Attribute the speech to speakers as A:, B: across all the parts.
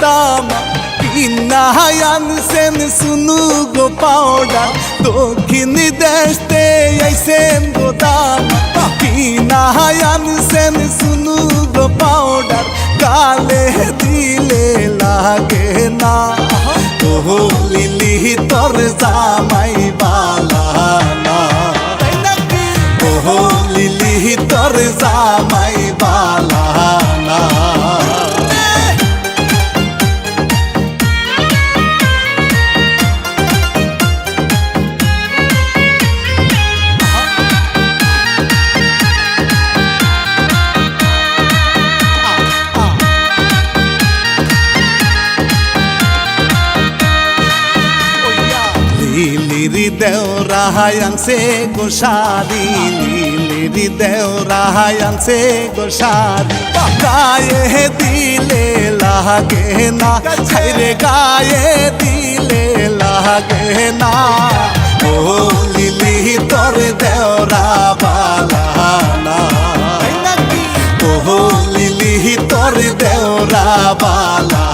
A: দাম কিনা আনছেন সুনু গো পাউডার দক্ষিণ দেশতে আইছেন গো দাম কিনা আনছেন সুনু গো পাউডার গালে দিলে লাগে না ও লিলি তোর জামাই বালা না ও লিলি তোর জামাই বালা না লিলিরি দেওরা আনছে গো শাড়ি লিলিরি দেওরা আনছে গো শাড়ি গায়ে দিলে লাগে না রে গায়ে দিলে লাগে না ও লিলি তোর দেওরা বালা না ও লিলি তোর দেওরা বালা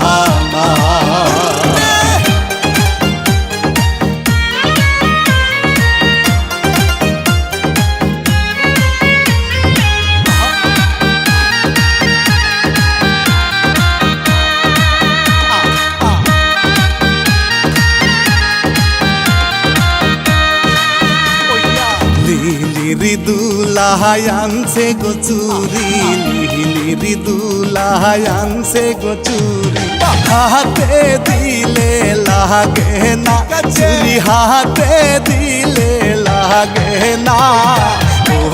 A: না লিলিরি দুলাহাই আনছে গো চুরি লিলিরি দুলাহাই আনছে গো চুরি হাতে দিলে লাগে না চুরি হাতে দিলে লাগে না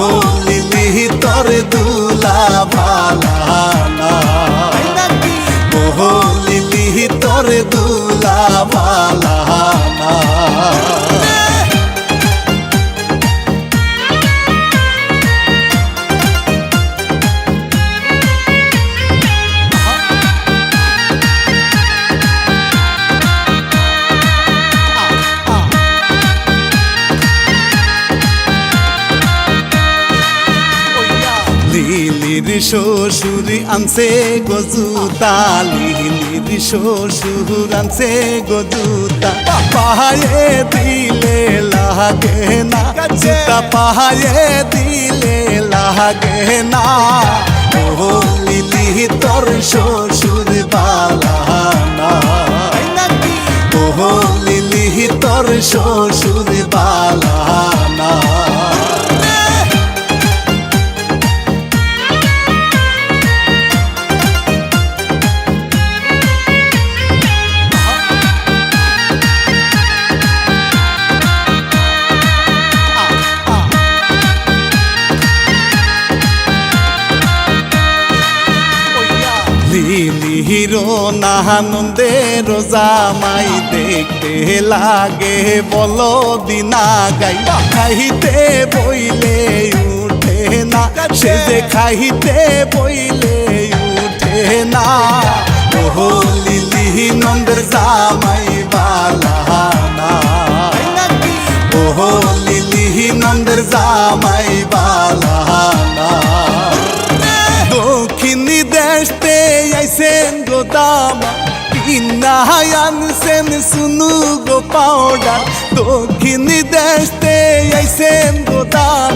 A: ও লিলি তোর দুলা বালা না ও লিলি তোর দুলা বালা না লিলির শ্বশুর আনছে গো জুতা লিলির শ্বশুর আনছে গো জুতা পায়ে দিলে লাগে না জুতা পায়ে দিলে লাগে না ও লিলি তোর শ্বশুর বালা না ও লিলি তোর শ্বশুর বালা না লিলিরো নাহানন্দের জামাই দেখতে লাগে বলো দিনা গাই খাইতে বইলে উঠে না সে যে খাইতে বইলে উঠে না ও লিলি নন্দের জামাই বালা না ও লিলি নন্দের জামাই বালা না দক্ষিণ দেশতে আইছেন গো দাম কিনা আনছেন সুনু গো পাউডার দক্ষিণ দেশতে আইছেন গো দাম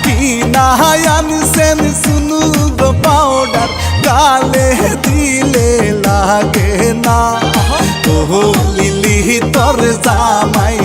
A: কিনা আনছেন সুনু গো পাউডার গালে দিলে লাগে না ও লিলি তোর জামাই